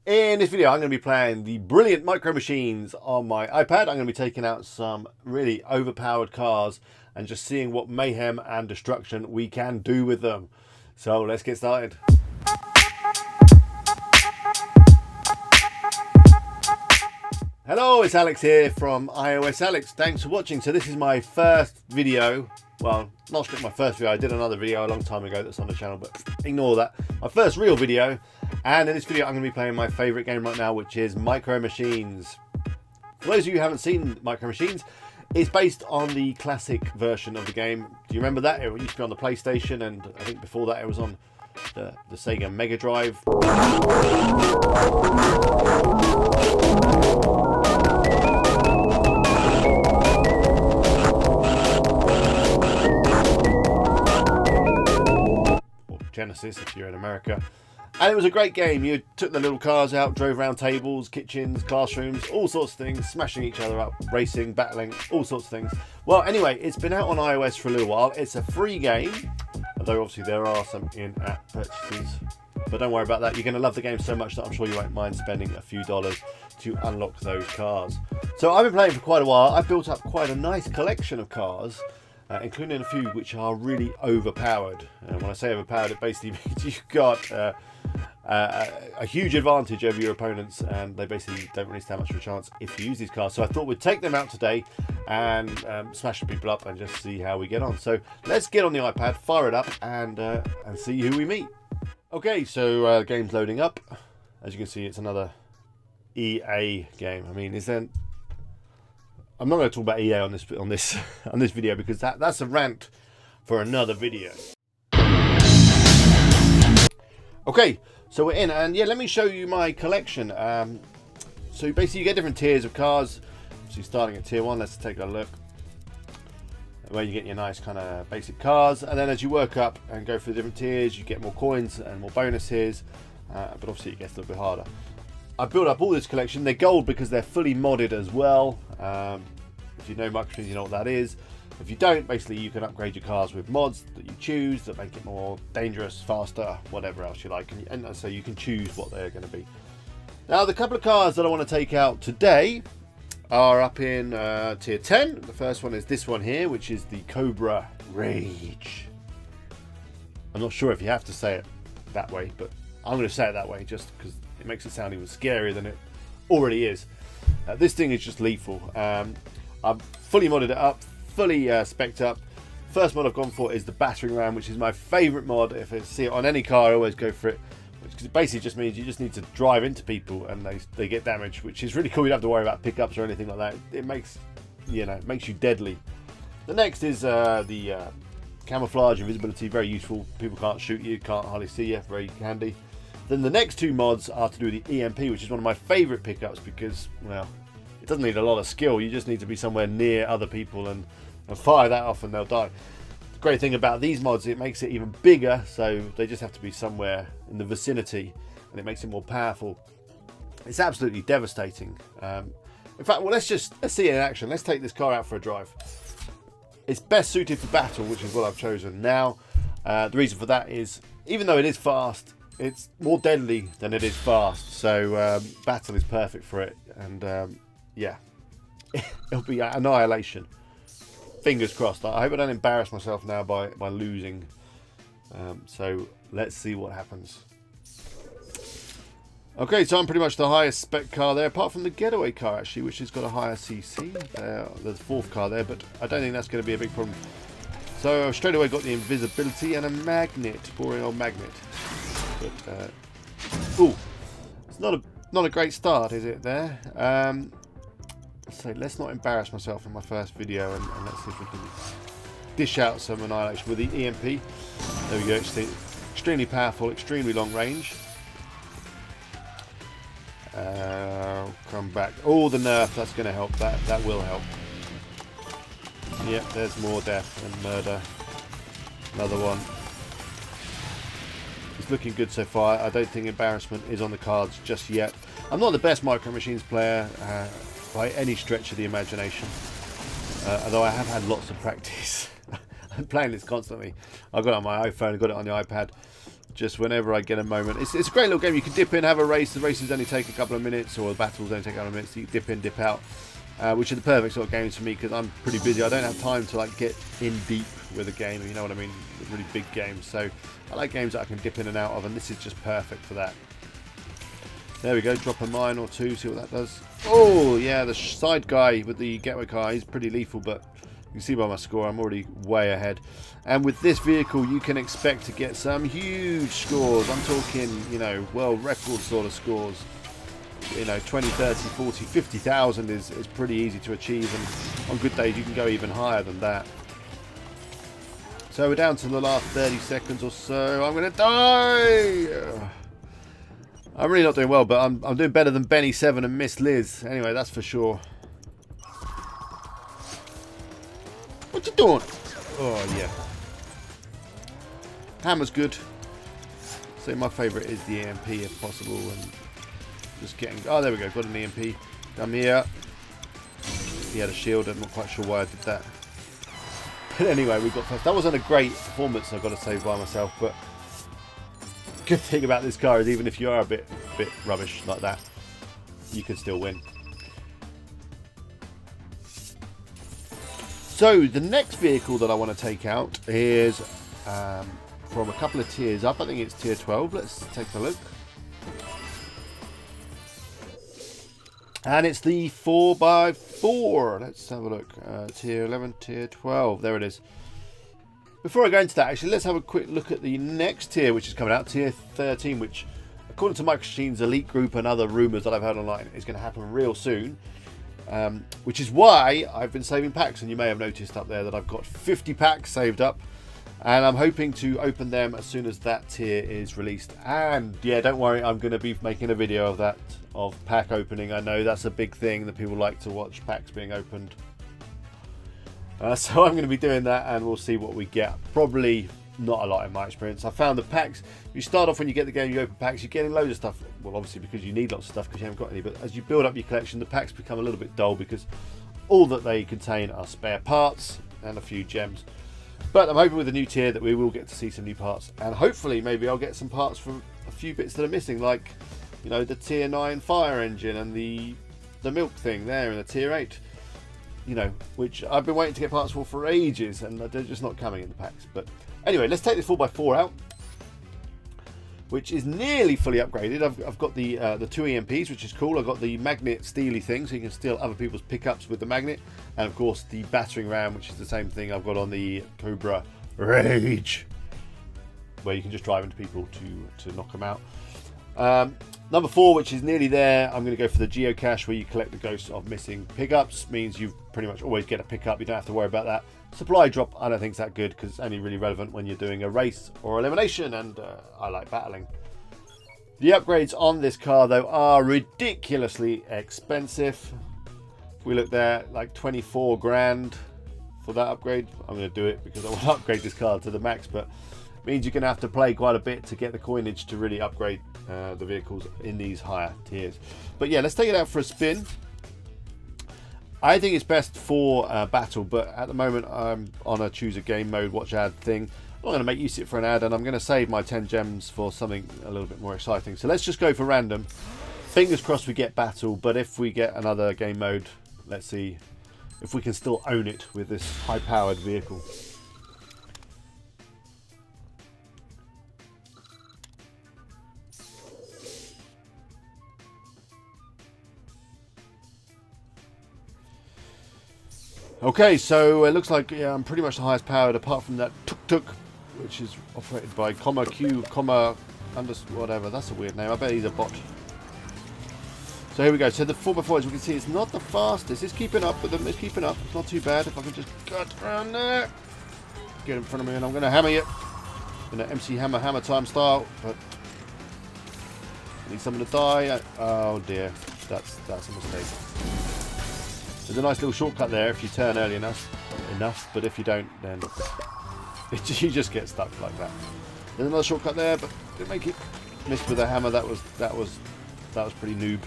In this video, I'm going to be playing the brilliant Micro Machines on my iPad. I'm going to be taking out some really overpowered cars and just seeing what mayhem and destruction we can do with them. So let's get started. Hello, it's Alex here from iOS Alex. Thanks for watching. So this is my first video. Well, not strictly my first video. I did another video a long time ago that's on the channel, but ignore that. My first real video. And in this video, I'm going to be playing my favourite game right now, which is Micro Machines. For those of you who haven't seen Micro Machines, it's based on the classic version of the game. Do you remember that? It used to be on the PlayStation, and I think before that it was on the Sega Mega Drive. Genesis if you're in America. And it was a great game. You took the little cars out, drove around tables, kitchens, classrooms, all sorts of things, smashing each other up, racing, battling, all sorts of things. Well, anyway, it's been out on iOS for a little while. It's a free game, although obviously there are some in-app purchases. But don't worry about that. You're going to love the game so much that I'm sure you won't mind spending a few dollars to unlock those cars. So I've been playing for quite a while. I've built up quite a nice collection of cars, including a few which are really overpowered. And when I say overpowered, it basically means you've got a huge advantage over your opponents, and they basically don't really stand much of a chance if you use these cars. So I thought we'd take them out today and smash the people up and just see how we get on. So let's get on the iPad, fire it up, and see who we meet. Okay, so the game's loading up. As you can see, it's another EA game. I mean, I'm not going to talk about EA on this video, because that's a rant for another video. Okay, so we're in, and yeah, let me show you my collection. So basically you get different tiers of cars. So starting at tier 1, let's take a look. Where you get your nice kind of basic cars, and then as you work up and go through the different tiers, you get more coins and more bonuses, but obviously it gets a little bit harder. I built up all this collection. They're gold because they're fully modded as well. If you know Micro Machines, you know what that is. If you don't, basically you can upgrade your cars with mods that you choose that make it more dangerous, faster, whatever else you like, and so you can choose what they're going to be. Now, the couple of cars that I want to take out today are up in tier 10. The first one is this one here, which is the Cobra RAGE. I'm not sure if you have to say it that way, but I'm going to say it that way just because it makes it sound even scarier than it already is. This thing is just lethal. I've fully modded it up, fully spec'd up. First mod I've gone for is the battering ram, which is my favourite mod. If I see it on any car, I always go for it, which basically just means you just need to drive into people and they get damaged, which is really cool. You don't have to worry about pickups or anything like that. It makes you deadly. The next is the camouflage, invisibility, very useful. People can't shoot you, can't hardly see you, very handy. Then the next two mods are to do with the EMP, which is one of my favourite pickups because, well, it doesn't need a lot of skill. You just need to be somewhere near other people and fire that off and they'll die. The great thing about these mods, it makes it even bigger, so they just have to be somewhere in the vicinity, and it makes it more powerful. It's absolutely devastating. In fact, well, let's see it in action. Let's take this car out for a drive. It's best suited for battle, which is what I've chosen now. The reason for that is, even though it is fast, it's more deadly than it is fast. So battle is perfect for it, and yeah, it'll be annihilation. Fingers crossed. I hope I don't embarrass myself now by losing. So let's see what happens. Okay, so I'm pretty much the highest spec car there, apart from the getaway car actually, which has got a higher CC. There's the fourth car there, but I don't think that's going to be a big problem. So I've straight away got the invisibility and a magnet, boring old magnet. But ooh, it's not a great start, is it? There. So let's not embarrass myself in my first video, and let's see if we can dish out some annihilation with the EMP. There we go. Extremely powerful, extremely long range. Come back. Oh, the nerf. That's going to help. That will help. Yep, there's more death and murder. Another one. It's looking good so far. I don't think embarrassment is on the cards just yet. I'm not the best Micro Machines player by any stretch of the imagination, although I have had lots of practice. I'm playing this constantly. I've got it on my iPhone, I've got it on the iPad. just whenever I get a moment. It's a great little game. You can dip in, have a race. The races only take a couple of minutes, or the battles only take a couple of minutes. So you dip in, dip out, which are the perfect sort of games for me because I'm pretty busy. I don't have time to like get in deep with a game, you know what I mean? Really big games. So I like games that I can dip in and out of, and this is just perfect for that. There we go. Drop a mine or two. See what that does. Oh yeah, the side guy with the getaway car, he's pretty lethal, but you can see by my score I'm already way ahead. And with this vehicle you can expect to get some huge scores. I'm talking, you know, world record sort of scores. You know, 20, 30, 40, 50,000 is pretty easy to achieve, and on good days you can go even higher than that. So we're down to the last 30 seconds or so. I'm going to die! I'm really not doing well, but I'm doing better than Benny7 and Miss Liz. Anyway, that's for sure. What you doing? Oh, yeah. Hammer's good. So my favourite is the EMP if possible. And just getting... Oh, there we go. Got an EMP. Come here. He had a shield. I'm not quite sure why I did that. But anyway, we got first. That wasn't a great performance, I've got to say, by myself. But good thing about this car is even if you are a bit rubbish like that, you can still win. So the next vehicle that I want to take out is from a couple of tiers up. I think it's tier 12. Let's take a look. And it's the 4x4. Let's have a look. Tier 11, tier 12. There it is. Before I go into that, actually, let's have a quick look at the next tier, which is coming out, tier 13, which, according to Micromachine's Elite Group and other rumours that I've heard online, is going to happen real soon. Which is why I've been saving packs, and you may have noticed up there that I've got 50 packs saved up, and I'm hoping to open them as soon as that tier is released. And yeah, don't worry, I'm going to be making a video of that, of pack opening. I know that's a big thing that people like to watch, packs being opened. So I'm going to be doing that, and we'll see what we get. Probably not a lot in my experience. I found the packs, you start off when you get the game, you open packs, you're getting loads of stuff. Well, obviously because you need lots of stuff because you haven't got any, but as you build up your collection, the packs become a little bit dull because all that they contain are spare parts and a few gems. But I'm hoping with the new tier that we will get to see some new parts, and hopefully maybe I'll get some parts from a few bits that are missing, like, you know, the tier 9 fire engine and the milk thing there in the tier 8. You know, which I've been waiting to get parts for ages, and they're just not coming in the packs. But anyway, let's take this 4x4 out, which is nearly fully upgraded. I've got the 2 EMPs, which is cool. I've got the magnet steely thing, so you can steal other people's pickups with the magnet, and of course the battering ram, which is the same thing I've got on the Cobra RAGE, where you can just drive into people to knock them out. Number 4, which is nearly there, I'm going to go for the geocache, where you collect the ghosts of missing pickups. Means you pretty much always get a pickup. You don't have to worry about that. Supply drop, I don't think it's that good because it's only really relevant when you're doing a race or elimination, and I like battling. The upgrades on this car, though, are ridiculously expensive. If we look there, like 24 grand for that upgrade. I'm going to do it because I want to upgrade this car to the max, but it means you're going to have to play quite a bit to get the coinage to really upgrade the vehicles in these higher tiers. But yeah, let's take it out for a spin. I think it's best for battle, but at the moment I'm on a choose a game mode, watch ad thing. I'm not going to make use of it for an ad, and I'm going to save my 10 gems for something a little bit more exciting. So let's just go for random. Fingers crossed we get battle, but if we get another game mode, let's see if we can still own it with this high-powered vehicle. Okay, so it looks like I'm pretty much the highest powered, apart from that tuk-tuk, which is operated by Q, whatever. That's a weird name. I bet he's a bot. So here we go. So the 4x4, as we can see, it's not the fastest. It's keeping up with them. It's keeping up. It's not too bad. If I can just cut around there, get in front of me, and I'm going to hammer you in an MC hammer time style. But I need someone to die. Oh dear, that's a mistake. There's a nice little shortcut there if you turn early enough, but if you don't, then you just get stuck like that. There's another shortcut there, but didn't make it. Missed with a hammer. That was pretty noob.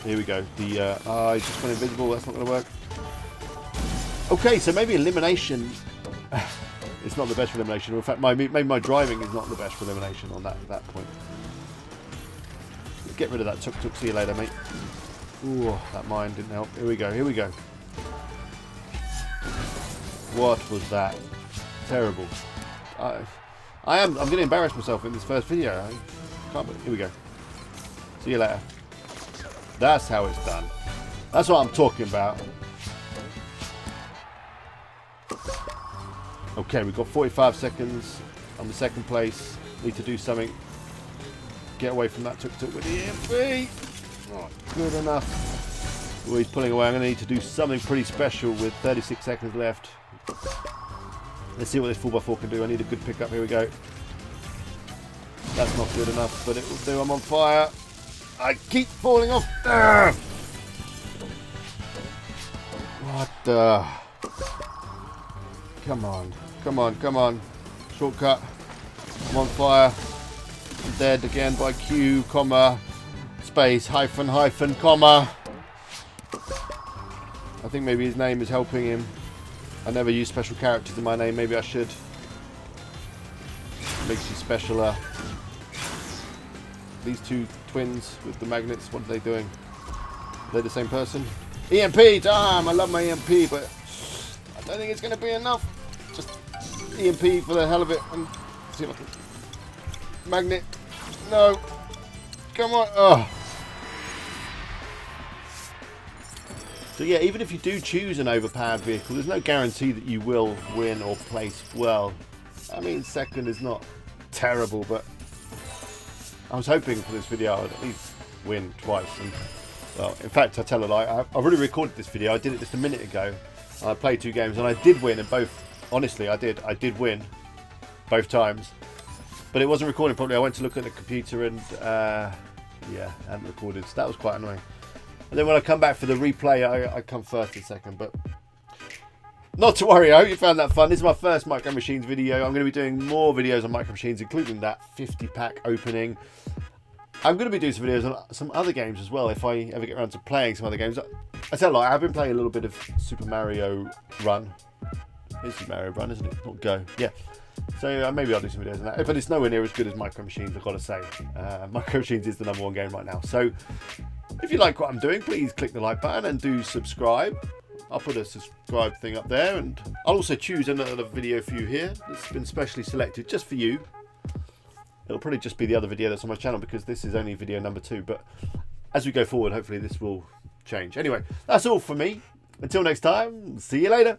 Here we go. The I just went invisible. That's not going to work. Okay, so maybe elimination it's not the best for elimination. In fact, maybe my driving is not the best for elimination on that point. Get rid of that tuk-tuk. See you later, mate. Ooh, that mine didn't help. Here we go. Here we go. What was that? Terrible. I'm going to embarrass myself in this first video. I can't. Here we go. See you later. That's how it's done. That's what I'm talking about. Okay, we've got 45 seconds. I'm in second place. Need to do something. Get away from that tuk-tuk with the EMP. Not good enough. Oh, he's pulling away. I'm going to need to do something pretty special with 36 seconds left. Let's see what this 4x4 can do. I need a good pickup. Here we go. That's not good enough, but it will do. I'm on fire. I keep falling off. What the... Come on. Come on. Come on. Shortcut. I'm on fire. I'm dead again by Q, comma, space, hyphen, hyphen, comma. I think maybe his name is helping him. I never use special characters in my name. Maybe I should. Makes you specialer. These two twins with the magnets, what are they doing? Are they the same person? EMP! Damn, I love my EMP, but I don't think it's going to be enough. Just EMP for the hell of it. And see if I can... Magnet. No. Come on. Oh. So yeah, even if you do choose an overpowered vehicle, there's no guarantee that you will win or place well. I mean, second is not terrible, but I was hoping for this video I'd at least win twice. And well, in fact, I tell a lie. I've already recorded this video. I did it just a minute ago. I played 2 games and I did win, and both. Honestly, I did win both times. But it wasn't recording properly. I went to look at the computer and yeah, I hadn't recorded. So that was quite annoying. And then when I come back for the replay, I come first and second. But not to worry. I hope you found that fun. This is my first Micro Machines video. I'm going to be doing more videos on Micro Machines, including that 50-pack opening. I'm going to be doing some videos on some other games as well, if I ever get around to playing some other games. I tell you, I've been playing a little bit of Super Mario Run. It's Super Mario Run, isn't it? Not Go. Yeah. So maybe I'll do some videos on that. But it's nowhere near as good as Micro Machines, I've got to say. Micro Machines is the #1 game right now. So if you like what I'm doing, please click the like button and do subscribe. I'll put a subscribe thing up there, and I'll also choose another video for you here that's been specially selected just for you. It'll probably just be the other video that's on my channel because this is only video number 2. But as we go forward, hopefully this will change. Anyway, that's all for me. Until next time, see you later.